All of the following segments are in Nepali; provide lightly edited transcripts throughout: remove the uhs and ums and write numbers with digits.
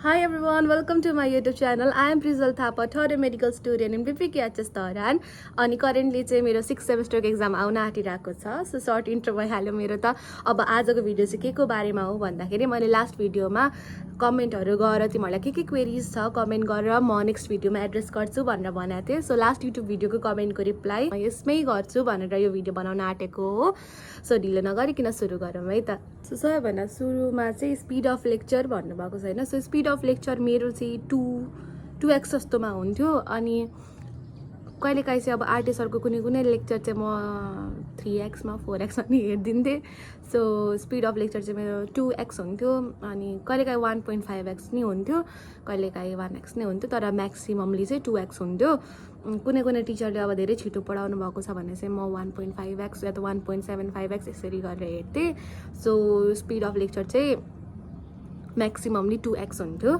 Hi everyone, welcome to my YouTube channel. I am Prizal Thapa, third year medical student in BPKHS Dharan. अनि करेन्टली चाहिँ मेरो 6th सेमेस्टरको एक्जाम आउन आँटिरहेको छ. सो सर्ट इन्ट्रो भइहाल्यो मेरो त. अब आजको भिडियो चाहिँ के को बारेमा हो भन्दाखेरि मैले लास्ट भिडियोमा कमेन्टहरु गरेर तिमीहरुलाई के क्वेरीज छ कमेन्ट गरेर म नेक्स्ट भिडियोमा एड्रेस गर्छु भनेर भनेको थिएँ. सो लास्ट युट्युब भिडियोको कमेन्टको रिप्लाई म यसमै गर्छु भनेर यो भिडियो बनाउन आँटेको हो. सो ढिलो नगरिकन सुरु गरौँ है त. सो सबैभन्दा सुरुमा चाहिँ स्पिड अफ लेक्चर भन्नुभएको छ हैन. सो स्पिड अफ लेक्चर मेरो चाहिँ 2x जस्तोमा हुन्थ्यो अनि कहिलेकाहीँ चाहिँ अब आरटी सरको कुनै लेक्चर चाहिँ म 3x मा 4x मा नि हेर्दिन्थेँ. सो स्पिड अफ लेक्चर चाहिँ मेरो 2x हुन्थ्यो अनि कहिलेकाहीँ 1.5x नि हुन्थ्यो, कहिलेकाहीँ 1x नै हुन्थ्यो, तर म्याक्सिममली चाहिँ 2x हुन्थ्यो. कुनै टिचरले अब धेरै छिटो पढाउनु भएको छ भने चाहिँ म 1.5x या त 1.75x यसरी गरेर हेर्थेँ. सो स्पिड अफ लेक्चर चाहिँ म्याक्सिममली 2x हुन्थ्यो.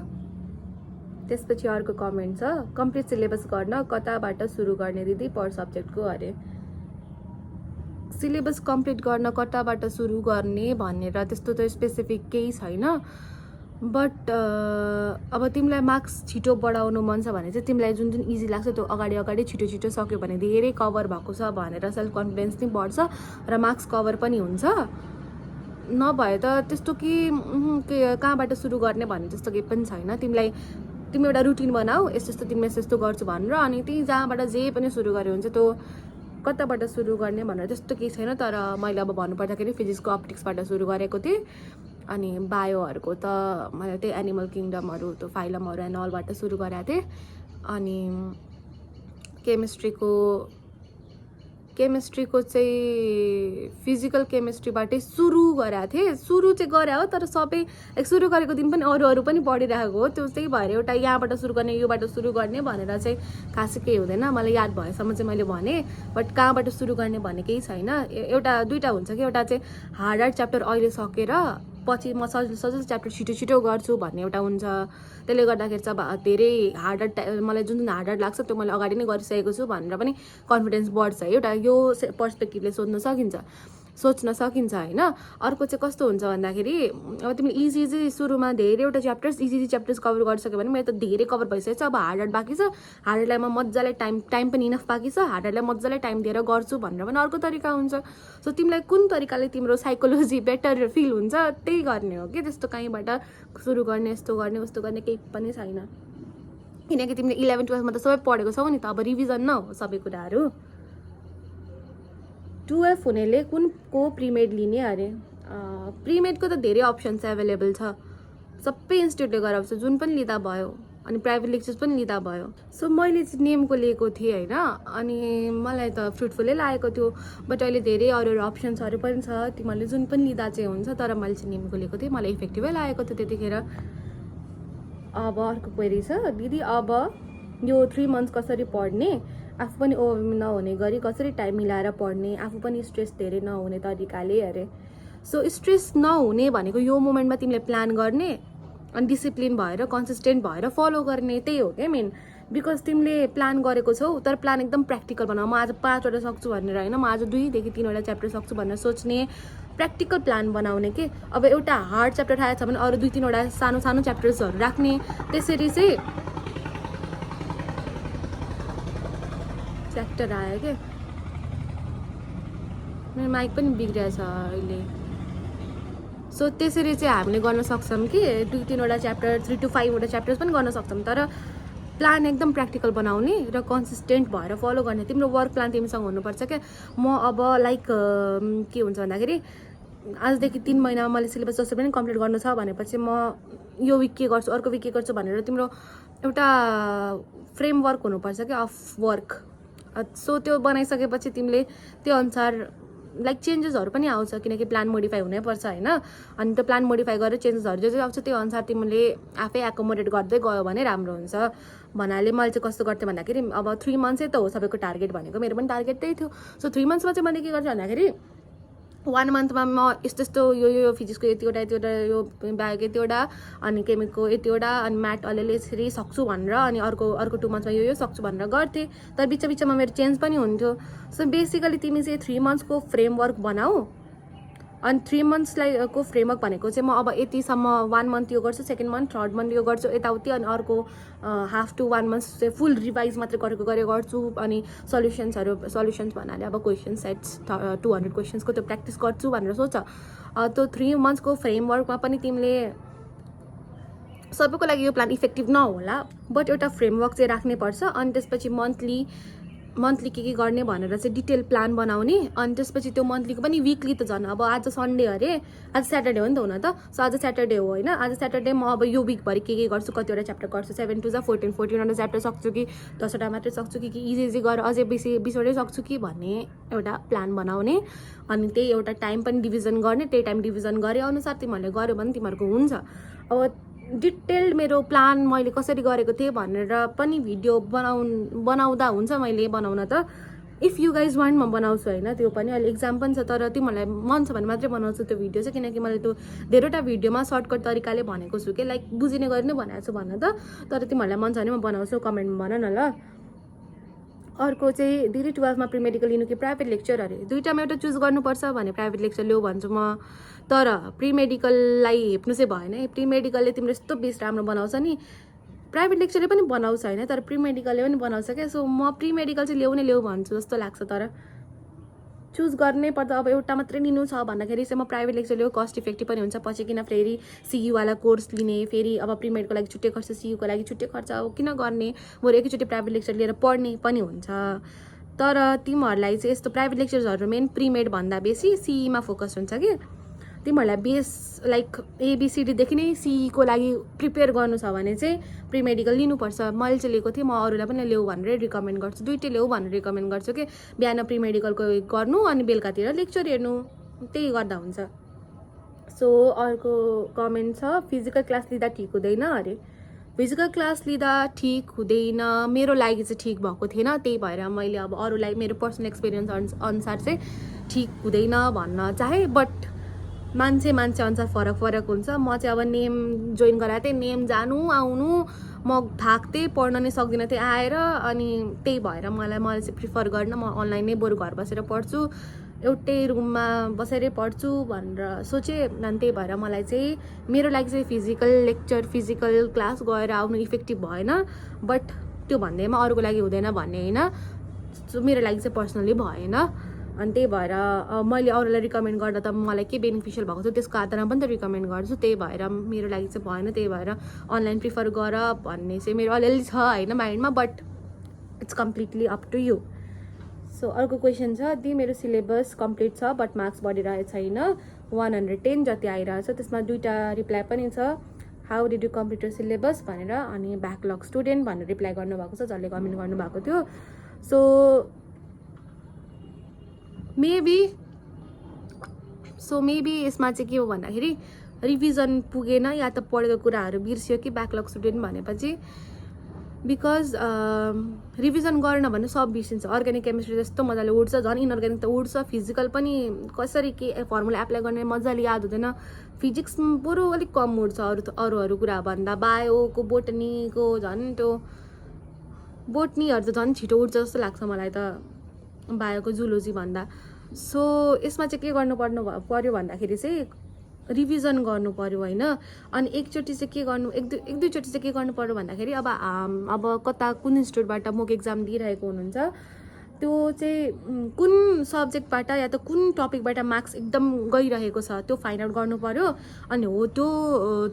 त्यसपछि अर्को कमेन्ट छ, कम्प्लिट सिलेबस गर्न कताबाट सुरु गर्ने दिदी पर सब्जेक्टको अरे. सिलेबस कम्प्लिट गर्न कताबाट सुरु गर्ने भनेर त्यस्तो त स्पेसिफिक केही छैन. बट अब तिमीलाई मार्क्स छिटो बढाउनु मन छ भने चाहिँ तिमीलाई जुन इजी लाग्छ त्यो अगाडि छिटो सक्यो भने धेरै कभर भएको छ भनेर सेल्फ कन्फिडेन्स नि बढ्छ र मार्क्स कभर पनि हुन्छ. नभए त त्यस्तो कि कहाँबाट सुरु गर्ने भन्ने त्यस्तो केही पनि छैन. तिमी एउटा रुटिन बनाऊ, यस्तो तिमीले यस्तो गर्छु भनेर अनि त्यही जहाँबाट जे पनि सुरु गरे हुन्छ. त्यो कताबाट सुरु गर्ने भनेर त्यस्तो केही छैन. तर मैले अब भन्नुपर्दाखेरि फिजिक्सको अप्टिक्सबाट सुरु गरेको थिएँ अनि बायोहरूको त मैले त्यही एनिमल किङडमहरू त्यो फाइलमहरू एन्ड अलबाट सुरु गरेको थिएँ. अनि केमिस्ट्रीको चाहिँ फिजिकल केमिस्ट्रीबाटै सुरु गरेको थिएँ. सुरु चाहिँ गरे हो तर सबै सुरु गरेको दिन पनि अरू पनि पढिरहेको हो. त्यो चाहिँ भएर एउटा यहाँबाट सुरु गर्ने योबाट सुरु गर्ने भनेर चाहिँ खासै केही हुँदैन. मलाई याद भएसम्म चाहिँ मैले भने, बट कहाँबाट सुरु गर्ने भन्ने केही छैन. एउटा दुईवटा हुन्छ कि एउटा चाहिँ हार्ड च्याप्टर अहिले सकेर पछि म सजिलो च्याप्टर छिटो गर्छु भन्ने एउटा हुन्छ. त्यसले गर्दाखेरि चाहिँ अब धेरै मलाई जुन हार्ड लाग्छ त्यो मैले अगाडि नै गरिसकेको छु भनेर पनि कन्फिडेन्स बढ्छ. एउटा यो पर्सपेक्टिभले सोच्न सकिन्छ हैन. अर्को चाहिँ कस्तो हुन्छ भन्दाखेरि अब तिमीले इजी सुरुमा धेरैवटा इजी च्याप्टर्स कभर गरिसक्यो भने मेरो त धेरै कभर भइसकेछ. अब हार्ड बाँकी छ, हार्डलाई म मजाले टाइम पनि इनफ बाँकी छ, हार्डलाई मजाले टाइम दिएर गर्छु भनेर पनि अर्को तरिका हुन्छ. सो तिमीलाई कुन तरिकाले तिम्रो साइकोलोजी बेटर फिल हुन्छ त्यही गर्ने हो कि. त्यस्तो कहीँबाट सुरु गर्ने यस्तो गर्ने उस्तो गर्ने केही पनि छैन. किनकि तिमीले 11-12 मा त सबै पढेको छौ नि त. अब रिभिजन न हो सबै कुराहरू. 2F हुनेले कुनको प्रिमेड लिने अरे. प्रिमेडको त धेरै अप्सन्स एभाइलेबल छ. सबै इन्स्टिट्युटले गराउँछ, जुन पनि लिँदा भयो अनि प्राइभेट लेक्चर्स पनि लिँदा भयो. सो मैले चाहिँ नेमको लिएको थिएँ हैन. अनि मलाई त फ्रुटफुलै लागेको थियो. बट अहिले धेरै अरू अप्सन्सहरू पनि छ, तिमीहरूले जुन पनि लिँदा चाहिँ हुन्छ. तर मैले चाहिँ नेमको लिएको थिएँ, मलाई इफेक्टिभै लागेको थियो त्यतिखेर. अब अर्को क्वेरी छ, दिदी अब यो 3 मन्थ्स कसरी पढ्ने, आफू पनि ओभरवेल्म नहुने गरी कसरी टाइम मिलाएर पढ्ने, आफू पनि स्ट्रेस धेरै नहुने तरिकाले अरे. सो स्ट्रेस नहुने भनेको यो मोमेन्टमा तिमीले प्लान गर्ने अनि डिसिप्लिन भएर कन्सिस्टेन्ट भएर फलो गर्ने, त्यही हो क्या मेन. बिकज तिमीले प्लान गरेको छौ तर प्लान एकदम प्र्याक्टिकल बनाऊ. म आज 5वटा सक्छु भनेर होइन, म आज 2देखि 3वटा च्याप्टर सक्छु भनेर सोच्ने प्र्याक्टिकल प्लान बनाउने के. अब एउटा हार्ड च्याप्टर आएको छ भने अरू 2-3वटा सानो च्याप्टर्सहरू राख्ने. त्यसरी चाहिँ च्याप्टर आयो क्या. मेरो माइक पनि बिग्रिएछ अहिले. सो त्यसरी चाहिँ हामीले गर्न सक्छौँ कि 2-3वटा च्याप्टर 3 to 5वटा च्याप्टर्स पनि गर्न सक्छौँ. तर प्लान एकदम प्र्याक्टिकल बनाउने र कन्सिस्टेन्ट भएर फलो गर्ने. तिम्रो वर्क प्लान तिमीसँग हुनुपर्छ क्या. म अब लाइक के हुन्छ भन्दाखेरि आजदेखि 3 महिनामा मैले सिलेबस जसरी पनि कम्प्लिट गर्नु छ भनेपछि म यो विक के गर्छु अर्को विक के गर्छु भनेर तिम्रो एउटा फ्रेमवर्क हुनुपर्छ क्या अफ वर्क. सो त्यो बनाइसकेपछि तिमीले त्यो अनुसार लाइक चेन्जेसहरू पनि आउँछ किनकि प्लान मोडिफाई हुनैपर्छ होइन. अनि त्यो प्लान मोडिफाई गरेर चेन्जेसहरू जो आउँछ त्यो अनुसार तिमीले आफै एकोमोडेट गर्दै गयो भने राम्रो हुन्छ. भन्नाले मैले चाहिँ कस्तो गर्थेँ भन्दाखेरि अब 3 मन्थ्सै त हो सबैको टार्गेट भनेको, मेरो पनि टार्गेट त्यही थियो. सो 3 मन्थ्समा चाहिँ मैले के गर्छु भन्दाखेरि 1 मन्थमा म यस्तो यो फिजिक्सको यतिवटा यो बायोको यतिवटा अनि केमिकको यतिवटा अनि म्याथ अलिअलि यसरी सक्छु भनेर अनि अर्को 2 मन्थ्समा यो सक्छु भनेर गर्थेँ. तर बिचमा मेरो चेन्ज पनि हुन्थ्यो. सो बेसिकली तिमी चाहिँ 3 मन्थ्सको फ्रेमवर्क बनाऊ अनि 3 मन्थ्सलाई को फ्रेमवर्क भनेको चाहिँ म अब यतिसम्म 1 मन्थ यो गर्छु, सेकेन्ड मन्थ, थर्ड मन्थ यो गर्छु यताउति, अनि अर्को हाफ टु 1 मन्थ चाहिँ फुल रिभाइज मात्रै गरेको गर्छु, अनि सल्युसन्स भन्नाले अब क्वेसन सेट्स 200 क्वेसन्सको त्यो प्र्याक्टिस गर्छु भनेर सोच। त्यो 3 मन्थ्सको फ्रेमवर्कमा पनि तिमीले सबैको लागि यो प्लान इफेक्टिभ नहोला, बट एउटा फ्रेमवर्क चाहिँ राख्नैपर्छ। अनि त्यसपछि मन्थली के गर्ने भनेर चाहिँ डिटेल प्लान बनाउने। अनि त्यसपछि त्यो मन्थलीको पनि विकली त झन् अब आज सन्डे अरे, आज स्याटरडे हो नि त हुन त, सो आज स्याटरडे हो होइन, आज स्याटरडे म अब यो विकभरि के गर्छु, कतिवटा च्याप्टर गर्छु, 7 2 14 14वटा च्याप्टर सक्छु कि 10वटा मात्रै सक्छु कि इजी गरेर अझै 20वटै सक्छु कि भन्ने एउटा प्लान बनाउने। अनि त्यही एउटा टाइम पनि डिभिजन गर्ने, त्यही टाइम डिभिजन गरे अनुसार तिमीहरूले गर्यो भने तिमीहरूको हुन्छ। अब डिटेल्ड मेरो प्लान मैले कसरी गरेको थिएँ भनेर पनि भिडियो बनाउँदा हुन्छ, मैले बनाउन त इफ यु गाइज वान्ट म बनाउँछु होइन, त्यो पनि अहिले एक्जाम पनि छ, तर तिमीहरूलाई मन छ भने मात्रै बनाउँछु त्यो भिडियो चाहिँ, किनकि मैले त्यो धेरैवटा भिडियोमा सर्टकट तरिकाले भनेको छु कि लाइक बुझिने गरी नै बनाएको छु भन्न त, तर तिमीहरूलाई मन छ भने म बनाउँछु, कमेन्टमा भन न ल। अर्को चाहिँ दिदी 12मा प्री मेडिकल लिनु कि प्राइभेट लेक्चर अरे, दुइटामा एउटा चुज गर्नुपर्छ भने प्राइभेट लेक्चर लिऊ भन्छु म, तर प्री मेडिकललाई हेप्नु चाहिँ भएन। प्री मेडिकलले तिम्रो यस्तो बेस राम्रो बनाउँछ नि, प्राइभेट लेक्चरले पनि बनाउँछ होइन, तर प्री मेडिकलले पनि बनाउँछ क्या, सो म प्री मेडिकल चाहिँ ल्याउ भन्छु जस्तो लाग्छ। तर चुज गर्नै पर्दा अब एउटा मात्रै लिनु छ भन्दाखेरि चाहिँ म प्राइभेट लेक्चर लियो, कस्ट इफेक्टिभ पनि हुन्छ, पछि किन फेरि सियुवाला कोर्स लिने, फेरि अब प्री मेडको लागि छुट्टै खर्च, सियुको लागि छुट्टै खर्च, अब किन गर्ने, बरु एकैचोटि प्राइभेट लेक्चर लिएर पढ्ने पनि हुन्छ। तर तिमीहरूलाई चाहिँ यस्तो प्राइभेट लेक्चर्सहरू मेन प्री मेड भन्दा बेसी सिईमा फोकस हुन्छ कि, तिमीहरूलाई बेस लाइक एबिसिडीदेखि नै सिईको लागि प्रिपेयर गर्नु छ भने चाहिँ प्री मेडिकल लिनुपर्छ। मैले चाहिँ लिएको थिएँ, म अरूलाई पनि ल्याऊ भनेर रिकमेन्ड गर्छु, दुइटै ल्याऊ भनेर रिकमेन्ड गर्छु कि बिहान प्री मेडिकलको गर्नु अनि बेलुकातिर लेक्चर हेर्नु, त्यही गर्दा हुन्छ। सो अर्को कमेन्ट छ, फिजिकल क्लास लिँदा ठिक हुँदैन अरे, फिजिकल क्लास लिँदा ठिक हुँदैन, मेरो लागि चाहिँ ठिक भएको थिएन, त्यही भएर मैले अब अरूलाई मेरो पर्सनल एक्सपिरियन्स अनुसार चाहिँ ठिक हुँदैन भन्न चाहे, बट मान्छे अनुसार फरक हुन्छ। म चाहिँ अब नेम जोइन गराएको थिएँ, नेम जानु आउनु म थाक्थेँ, पढ्न नै सक्दिनँ थिएँ आएर, अनि त्यही भएर मैले चाहिँ प्रिफर गर्न म अनलाइन नै बरु घर बसेर पढ्छु, एउटै रुममा बसेरै पढ्छु भनेर सोचेँ। अनि त्यही भएर मलाई चाहिँ मेरो लागि चाहिँ फिजिकल क्लास गएर आउनु इफेक्टिभ भएन, बट त्यो भन्दैमा अरूको लागि हुँदैन भन्ने होइन, सो मेरो लागि चाहिँ पर्सनली भएन। अनि त्यही भएर मैले अरूलाई रिकमेन्ड गर्दा त मलाई के बेनिफिसियल भएको छ त्यसको आधारमा पनि त रिकमेन्ड गर्छु, त्यही भएर मेरो लागि चाहिँ भएन, त्यही भएर अनलाइन प्रिफर गर भन्ने चाहिँ मेरो अलिअलि छ होइन माइन्डमा, but it's completely up to you. So अर्को क्वेसन छ, दि मेरो सिलेबस कम्प्लिट छ बट मार्क्स बढिरहेको छैन, 110 जति आइरहेछ, त्यसमा दुईवटा रिप्लाई पनि छ, how did you complete your syllabus भनेर, अनि ब्याकलग स्टुडेन्ट भनेर रिप्लाई गर्नुभएको छ, जसले कमेन्ट गर्नुभएको थियो। सो मेबी यसमा चाहिँ के हो भन्दाखेरि रिभिजन पुगेन या त पढेको कुराहरू बिर्सियो कि ब्याकलग स्टुडेन्ट भनेपछि, बिकज रिभिजन गरेन भने सब बिर्सिन्छ। अर्ग्यानिक केमिस्ट्री जस्तो मजाले उड्छ, झन् इनअर्ग्यानिक त उड्छ, फिजिकल पनि कसरी के फर्मुला एप्लाई गर्ने मजाले याद हुँदैन, फिजिक्स बरु अलिक कम उड्छ अरू कुरा भन्दा, बायोको बोटनीको झन् त्यो बोटनीहरू त झन् छिटो उड्छ जस्तो लाग्छ मलाई त बायोको जुलोजी भन्दा। सो यसमा चाहिँ के पर्यो भन्दाखेरि चाहिँ रिभिजन गर्नु पर्यो होइन, अनि एकचोटि चाहिँ के गर्नु एक दुईचोटि चाहिँ के गर्नु पर्यो भन्दाखेरि अब कता कुन इन्स्टिट्युटबाट मोक एक्जाम दिइरहेको हुनुहुन्छ, त्यो चाहिँ कुन सब्जेक्टबाट या त कुन टपिकबाट मार्क्स एकदम गइरहेको छ त्यो फाइन्ड आउट गर्नु पर्यो। अनि हो त्यो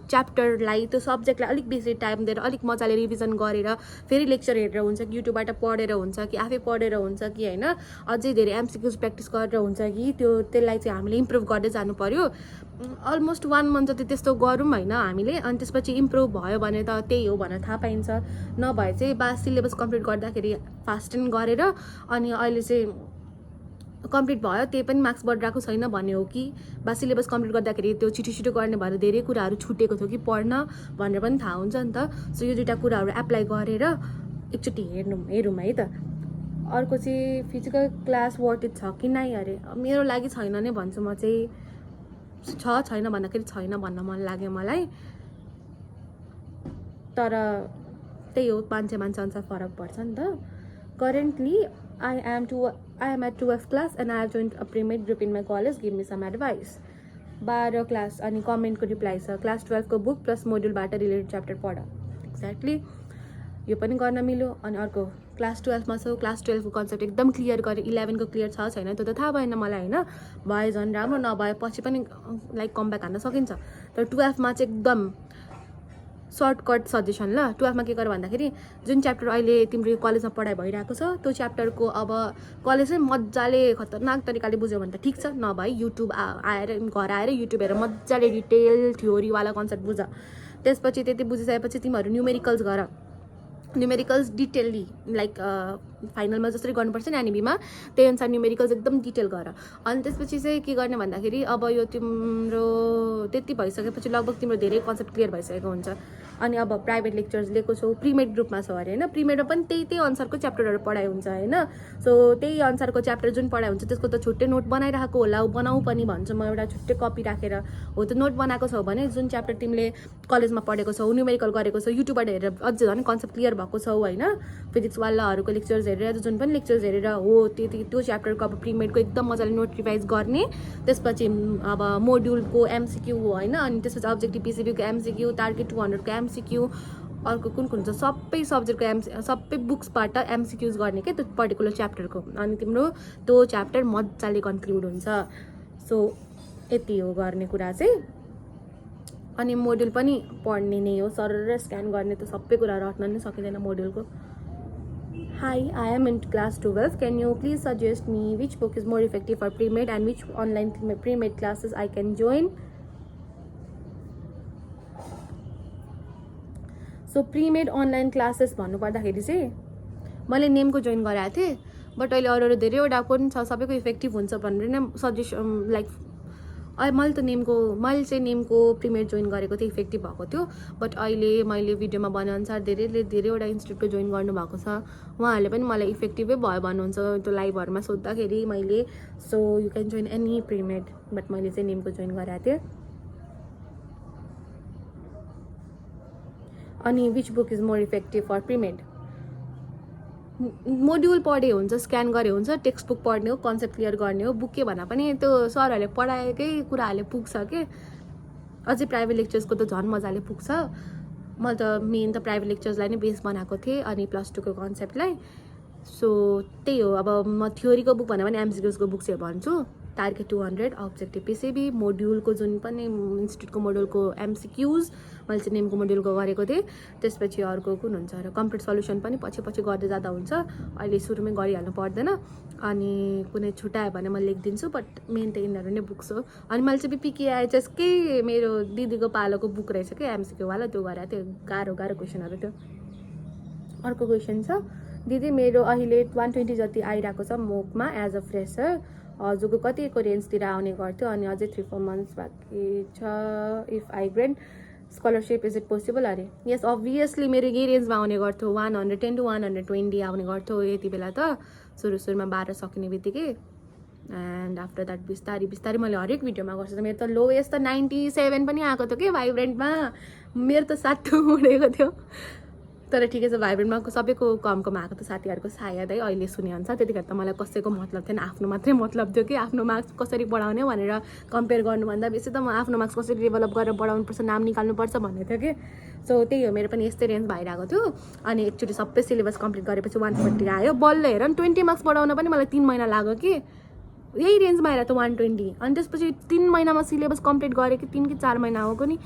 च्याप्टरलाई त्यो सब्जेक्टलाई अलिक बेसी टाइम दिएर अलिक मजाले रिभिजन गरेर फेरि लेक्चर हेरेर हुन्छ कि युट्युबबाट पढेर हुन्छ कि आफै पढेर हुन्छ कि होइन, अझै धेरै एमसिक्युज प्र्याक्टिस गरेर हुन्छ कि त्यसलाई चाहिँ हामीले इम्प्रुभ गर्दै जानु पर्यो। अलमोस्ट 1 मन्थ जति त्यस्तो गरौँ होइन हामीले, अनि त्यसपछि इम्प्रुभ भयो भने त त्यही हो भनेर थाहा पाइन्छ, नभए चाहिँ सिलेबस कम्प्लिट गर्दाखेरि फास्ट एन्ड गरेर अनि अहिले चाहिँ कम्प्लिट भयो त्यही पनि मार्क्स बढिरहेको छैन भन्ने हो कि सिलेबस कम्प्लिट गर्दाखेरि त्यो छिटो गर्ने भएर धेरै कुराहरू छुटेको थियो कि पढ्न भनेर पनि थाहा हुन्छ नि त। सो यो दुईवटा कुराहरू एप्लाई गरेर एकचोटि हेरौँ है त। अर्को चाहिँ फिजिकल क्लास वर्थ इट छ कि नै अरे, मेरो लागि छैन नै भन्छु म चाहिँ, छैन भन्दाखेरि छैन भन्न मन लाग्यो मलाई, तर त्यही हो मान्छे अनुसार फरक पर्छ नि त। Currently I am at 12th class and I have joined a pre-med group in my college, give me some advice। 12 class अनि कमेन्टको रिप्लाई छ क्लास 12 को बुक प्लस मोड्युलबाट रिलेटेड च्याप्टर पढ एक्ज्याक्टली यो पनि गर्न मिल्यो अनि अर्को क्लास 12 मा छ क्लास 12 को कन्सेप्ट एकदम क्लियर गरे 11 को क्लियर छ छैन त्यो त थाहा भएन मलाई हैन भए झन् राम्रो नभए पछि पनि लाइक कम ब्याक हान्न सकिन्छ तर 12 मा चाहिँ एकदम सर्टकट सजेसन ल 12 मा के गर भन्दाखेरि जुन च्याप्टर अहिले तिम्रो कलेजमा पढाइ भइरहेको छ त्यो च्याप्टरको अब कलेजै मज्जाले खतरनाक तरिकाले बुझ्यो भने त ठीक छ नभए युट्युब आएर घर आएर युट्युब हेरेर मज्जाले डिटेल थ्योरीवाला कन्सेप्ट बुझ त्यसपछि त्यति बुझिसकेपछि तिमीहरू न्युमेरिकल्स गर न्युमेरिकल्स डिटेलली लाइक फाइनलमा जसरी गर्नुपर्छ नि एनिबीमा त्यही अनुसार न्युमेरिकल्स एकदम डिटेल गर अनि त्यसपछि चाहिँ के गर्ने भन्दाखेरि अब यो तिम्रो त्यति भइसकेपछि लगभग तिम्रो धेरै कन्सेप्ट क्लियर भइसकेको हुन्छ अनि अब प्राइभेट लेक्चर्स लिएको छौ प्रिमेड ग्रुपमा छ अरे हैन प्रिमेडमा पनि त्यही अनुसारको च्याप्टरहरू पढाइ हुन्छ हैन सो त्यही अनुसारको च्याप्टर जुन पढाइ हुन्छ त्यसको त छुट्टै नोट बनाइरहेको होला बनाऊ पनि भन्छु म एउटा छुट्टै कपी राखेर हो त्यो नोट बनाएको छौ भने जुन च्याप्टर तिमीले कलेजमा पढेको छौ न्युमेरिकल गरेको छौ युट्युबबाट हेरेर अझै झन् कन्सेप्ट क्लियर भएको छौ हैन फिजिक्सवालाहरूको लेक्चर्स हेरेर जुन पनि लेक्चर्स हेरेर हो त्यो च्याप्टरको अब प्रिमेडको एकदम मजाले नोट रिभाइज गर्ने त्यसपछि अब मोड्युलको एमसीक्यू हो हैन अनि त्यसपछि अब्जेक्टिभ पीसीबीको एमसीक्यू टार्गेट 200 को एमसीक्यू अर्को कुन हुन्छ सबै सब्जेक्टको सबै बुक्सबाट एमसीक्यूज गर्ने के त्यो पर्टिकुलर च्याप्टरको अनि तिम्रो त्यो च्याप्टर मजाले कन्क्लुड हुन्छ सो यति हो गर्ने कुरा चाहिँ अनि मोड्युल पनि पढ्ने नै हो सरर स्क्यान गर्ने त सबै कुरा रट्न नै सकिँदैन मोड्युलको Hi, I am in class 12. Can you please suggest me which book is more effective for pre-med and which online pre-med classes I can join? So pre-med online classes भन्नु पर्दाखेरि चाहिँ मैले नेमको जोइन गराएको थिएँ बट अहिले अरू धेरैवटा पनि छ सबैको इफेक्टिभ हुन्छ भनेर नै सजेसन लाइक मैले चाहिँ नेमको प्रिमेड जोइन गरेको थिएँ इफेक्टिभ भएको थियो बट अहिले मैले भिडियोमा भनेअनुसार धेरैवटा इन्स्टिट्युटको जोइन गर्नुभएको छ उहाँहरूले पनि मलाई इफेक्टिभै भयो भन्नुहुन्छ त्यो लाइभहरूमा सोद्धाखेरि मैले so you can join any premed but मैले चाहिँ नेमको जोइन गराएको थिएँ अनि which book is more effective for premed module पढे हुन्छ स्क्यान गरे हुन्छ टेक्स्ट बुक पढ्ने हो कन्सेप्ट क्लियर गर्ने हो बुक के भन्दा पनि त्यो सरहरूले पढाएकै कुराहरूले पुग्छ के अझै प्राइभेट लेक्चर्सको त झन् मजाले पुग्छ मैले त मेन त प्राइभेट लेक्चर्सलाई नै बेस बनाएको थिएँ अनि प्लस 2 को कन्सेप्टलाई सो त्यही हो अब म थ्योरीको बुक भन्दा पनि एमसीक्यूजको बुक चाहिँ भन्छु टार्गेट 200 अब्जेक्टिभ पीसीबी मोड्युलको जुन पनि इन्स्टिट्युटको मोड्युलको एमसीक्यूज मैले चाहिँ नेमको मोड्युलको गरेको थिएँ त्यसपछि अर्को कुन हुन्छ र कम्प्लिट सल्युसन पनि पछि गर्दै जाँदा हुन्छ अहिले सुरुमै गरिहाल्नु पर्दैन अनि कुनै छुट्यायो भने म लेखिदिन्छु बट मेन त यिनीहरू नै बुक्स हो अनि मैले चाहिँ बिपिकेआइएचएसकै मेरो दिदीको पालोको बुक रहेछ क्या एमसीक्यूवाला त्यो गरेको थियो गाह्रो क्वेसनहरू थियो अर्को क्वेसन छ दिदी मेरो अहिले 120 जति आइरहेको छ मोकमा एज अ फ्रेसर हजुरको कतिको रेन्जतिर आउने गर्थ्यो अनि अझै 3-4 मन्थ्स बाँकी छ if I grade scholarship is it possible अरे यस अभियसली मेरो यही रेन्जमा आउने गर्थ्यो 110 to 120 आउने गर्थ्यो यति बेला त सुरुमा 12 सकिने बित्तिकै एन्ड आफ्टर द्याट बिस्तारै मैले हरेक भिडियोमा गर्छु मेरो त लोएस्ट त 97 पनि आएको थियो कि भाइब्रेन्टमा मेरो त 60 उडेको थियो तर ठिकै छ भाइब्रेन्टमा सबैको कमकोमा आएको त साथीहरूको सायद है अहिले सुनेअनुसार त्यतिखेर त मलाई कसैको मतलब थिएन आफ्नो मात्रै मतलब थियो कि आफ्नो मार्क्स कसरी बढाउने भनेर कम्पेयर गर्नुभन्दा बेसी त म आफ्नो मार्क्स कसरी डेभलप गरेर बढाउनुपर्छ नाम निकाल्नुपर्छ भन्ने थियो कि सो त्यही हो मेरो पनि यस्तै रेन्ज भइरहेको थियो अनि एकचोटि सबै सिलेबस कम्प्लिट गरेपछि 140 आयो बल्ल हेर 20 मार्क्स बढाउन पनि मलाई 3 महिना लाग्यो कि यही रेन्जमा आएर त 120 अनि त्यसपछि 3 महिनामा सिलेबस कम्प्लिट गरेँ कि 3 कि 4 महिना हो कि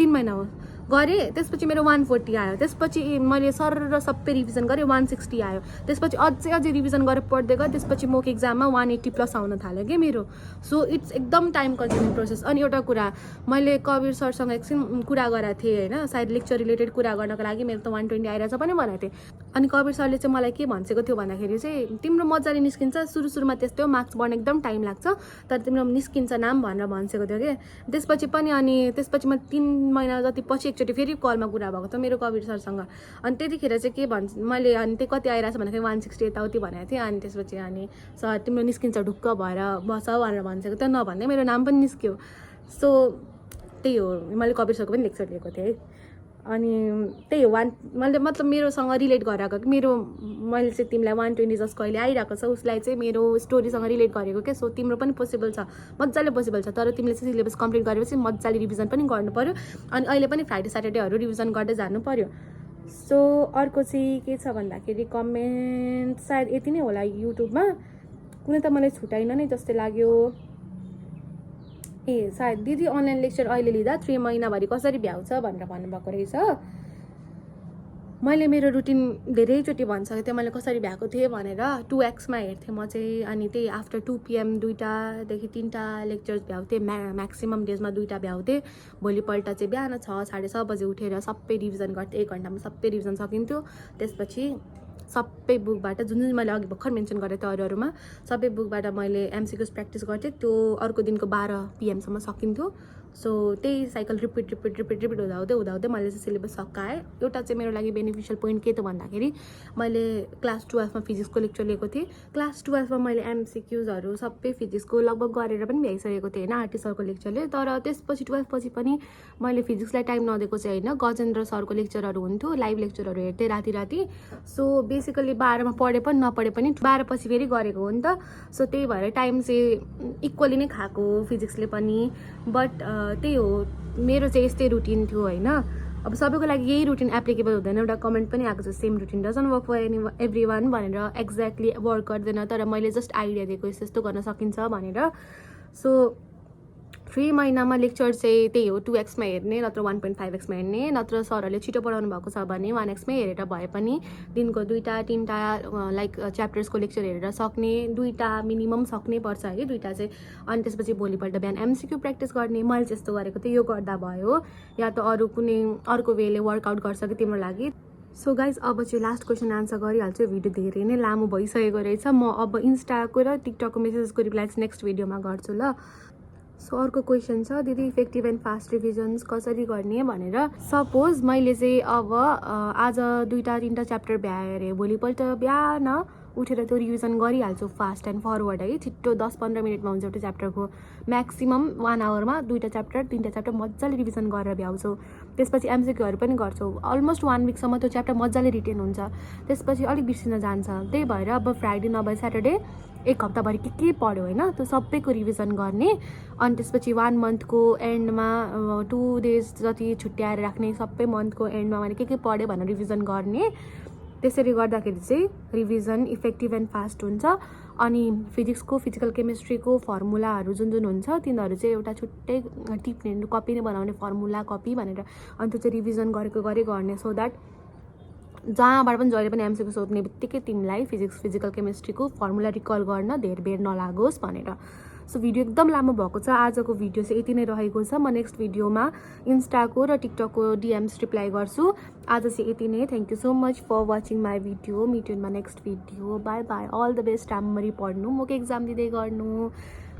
3 महिना हो गरेँ त्यसपछि मेरो 140 आयो त्यसपछि मैले सर र सबै रिभिजन गरेँ 160 आयो त्यसपछि अझै रिभिजन गरेर पढ्दै गएँ त्यसपछि मोक एक्जाममा 180 प्लस आउन थाल्यो कि मेरो सो इट्स एकदम टाइम कन्ज्युमिङ प्रोसेस अनि एउटा कुरा मैले कवीर सरसँग एकछिन कुरा गरेको थिएँ होइन सायद लेक्चर रिलेटेड कुरा गर्नको लागि मेरो त 120 आइरहेछ पनि भनेको थिएँ अनि कवीर सरले चाहिँ मलाई के भनिसकेको थियो भन्दाखेरि चाहिँ तिम्रो मजाले निस्किन्छ सुरुमा त्यस्तै हो मार्क्स बढ्न एकदम टाइम लाग्छ तर तिम्रो निस्किन्छ नाम भनेर भनिसकेको थियो कि त्यसपछि पनि अनि त्यसपछि म 3 महिना जति पछि एकचोटि फेरि कलमा कुरा भएको थियो मेरो कवीर सरसँग अनि त्यतिखेर चाहिँ के भन्छ मैले अनि त्यो कति आइरहेछ भन्दाखेरि 160 यताउति भनेको थिएँ अनि त्यसपछि अनि सर तिम्रो निस्किन्छ ढुक्क भएर बस भनेर भनिसकेको थियो नभन्दै मेरो नाम पनि निस्क्यो सो त्यही हो मैले कवीर सरको पनि लेक्चर लिएको थिएँ अनि त्यही हो मैले मतलब मेरोसँग रिलेट गरेको कि मैले चाहिँ तिमीलाई 120 जसको अहिले आइरहेको छ उसलाई चाहिँ मेरो स्टोरीसँग रिलेट गरेको क्या। सो तिम्रो पनि पोसिबल छ, मजाले पोसिबल छ, तर तिमीले चाहिँ सिलेबस कम्प्लिट गरेपछि मजाले रिभिजन पनि गर्नु पऱ्यो। अनि अहिले पनि फ्राइडे स्याटरडेहरू रिभिजन गर्दै जानु पऱ्यो। सो अर्को चाहिँ के छ भन्दाखेरि कमेन्ट सायद यति नै होला युट्युबमा, कुनै त मलाई छुटाइन नै जस्तै लाग्यो। सायद दिदी अनलाइन लेक्चर अहिले लिँदा 3 महिनाभरि कसरी भ्याउँछ भनेर भन्नुभएको रहेछ। मैले मेरो रुटिन धेरैचोटि भनिसकेको थिएँ मैले कसरी भ्याएको थिएँ भनेर। 2x मा हेर्थेँ म चाहिँ, अनि त्यही आफ्टर 2 PM 2टादेखि 3टा लेक्चर्स भ्याउँथेँ, म्याक्सिमम् डेजमा 2टा भ्याउँथेँ। भोलिपल्ट चाहिँ बिहान 6 साढे 6 बजे उठेर सबै रिभिजन गर्थेँ, 1 घन्टामा सबै रिभिजन सकिन्थ्यो। त्यसपछि सबै बुकबाट जुन जुन मैले अघि भर्खर मेन्सन गरेको थिएँ अरूमा सबै बुकबाट मैले MCQs प्र्याक्टिस गर्थेँ, त्यो अर्को दिनको 12 PM सम्म सकिन्थ्यो। सो त्यही साइकल रिपिट हुँदाहुँदै मैले चाहिँ सिलेबस सकाएँ। एउटा चाहिँ मेरो लागि बेनिफिसियल पोइन्ट के त भन्दाखेरि मैले क्लास 12 मा फिजिक्सको लेक्चर लिएको थिएँ। क्लास 12 मा मैले MCQsहरू सबै फिजिक्सको लगभग गरेर पनि भ्याइसकेको थिएँ होइन आरटी सरको लेक्चरले। तर त्यसपछि 12 पछि पनि मैले फिजिक्सलाई टाइम नदिएको चाहिँ होइन, गजेन्द्र सरको लेक्चरहरू हुन्थ्यो, लाइभ लेक्चरहरू हेर्थेँ राति। सो बेसिकली 12 मा पढे पनि नपढे पनि 12 पछि फेरि गरेको हो नि त। सो त्यही भएर टाइम चाहिँ इक्वली नै खाएको फिजिक्सले पनि। बट त्यही हो मेरो चाहिँ यस्तै रुटिन थियो होइन। अब सबैको लागि यही रुटिन एप्लिकेबल हुँदैन। एउटा कमेन्ट पनि आएको छ same routine doesn't work for everyone भनेर। एक्ज्याक्टली वर्क गर्दैन, तर मैले जस्ट आइडिया दिएको यस्तो गर्न सकिन्छ भनेर। सो 3 महिनामा लेक्चर चाहिँ त्यही हो 2x मा हेर्ने, नत्र 1.5x मा हेर्ने, नत्र सरहरूले छिटो पढाउनु भएको छ भने 1x मै हेरेर भए पनि दिनको 2टा 3टा लाइक च्याप्टर्सको लेक्चर हेरेर सक्ने, 2टा मिनिमम सक्नै पर्छ है 2टा चाहिँ। अनि त्यसपछि भोलिपल्ट बिहान MCQ प्र्याक्टिस गर्ने। मैले त्यस्तो गरेको थिएँ, यो गर्दा भयो। या त अरू कुनै अर्को वेले वर्कआउट गर्छ कि तिम्रो लागि। सो गाइज अब चाहिँ लास्ट क्वेसन आन्सर गरिहाल्छु। भिडियो धेरै नै लामो भइसकेको रहेछ। म अब इन्स्टाको र टिकटकको मेसेजको रिप्लाई चाहिँ नेक्स्ट भिडियोमा गर्छु ल। सो अर्को क्वेसन छ, दिदी इफेक्टिभ एन्ड फास्ट रिभिजन्स कसरी गर्ने भनेर। सपोज मैले चाहिँ अब आज 2टा 3टा च्याप्टर भ्याएँ अरे, भोलिपल्ट बिहान उठेर त्यो रिभिजन गरिहाल्छु फास्ट एन्ड फरवर्ड है। छिट्टो 10-15 मिनटमा हुन्छ एउटा च्याप्टरको, म्याक्सिमम् 1 आवरमा 2टा च्याप्टर 3टा च्याप्टर मजाले रिभिजन गरेर भ्याउँछौ। त्यसपछि MCQहरू पनि गर्छौ। अलमोस्ट 1 विकसम्म त्यो च्याप्टर मजाले रिटेन हुन्छ, त्यसपछि अलिक बिर्सिन जान्छ। त्यही भएर अब फ्राइडे नभए स्याटरडे 1 हप्ताभरि के पढ्यो होइन त्यो सबैको रिभिजन गर्ने। अनि त्यसपछि 1 मन्थको एन्डमा 2 डेज जति छुट्याएर राख्ने, सबै मन्थको एन्डमा मैले के पढेँ भनेर रिभिजन गर्ने। त्यसरी गर्दाखेरि चाहिँ रिभिजन इफेक्टिभ एन्ड फास्ट हुन्छ। अनि फिजिक्सको फिजिकल केमिस्ट्रीको फर्मुलाहरू जुन जुन हुन्छ तिनीहरू चाहिँ एउटा छुट्टै टिप्ने कपी नै बनाउने, फर्मुला कपी भनेर। अनि त्यो चाहिँ रिभिजन गरेको गर्ने, सो द्याट जहाँबाट पनि जहिले पनि MCQ सोध्ने बित्तिकै तिमीलाई फिजिकल केमिस्ट्रीको फर्मुला रिकल गर्न धेरै बेर नलागोस् भनेर। सो भिडियो एकदम लामो भएको छ। आजको भिडियो चाहिँ यति नै रहेको छ। म नेक्स्ट भिडियोमा इन्स्टाको र टिकटकको DMs रिप्लाई गर्छु। आज चाहिँ यति नै। Thank you so much for watching my video. Meet you in my next video. Bye bye. All the best. राम्ररी पढ्नु, मोक एक्जाम दिँदै गर्नु।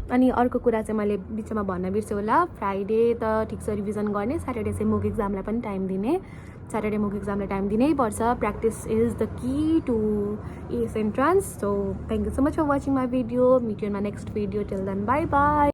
अनि अर्को कुरा चाहिँ मैले बिचमा भन्न बिर्सेँ होला, फ्राइडे त ठिक छ रिभिजन गर्ने, स्याटरडे चाहिँ मोक एक्जामलाई पनि टाइम दिने। स्याटरडे मोक एक्जामलाई टाइम दिनै पर्छ। Practice is the key to AS entrance. So thank you so much for watching my video. Meet you in my next video. Till then bye by.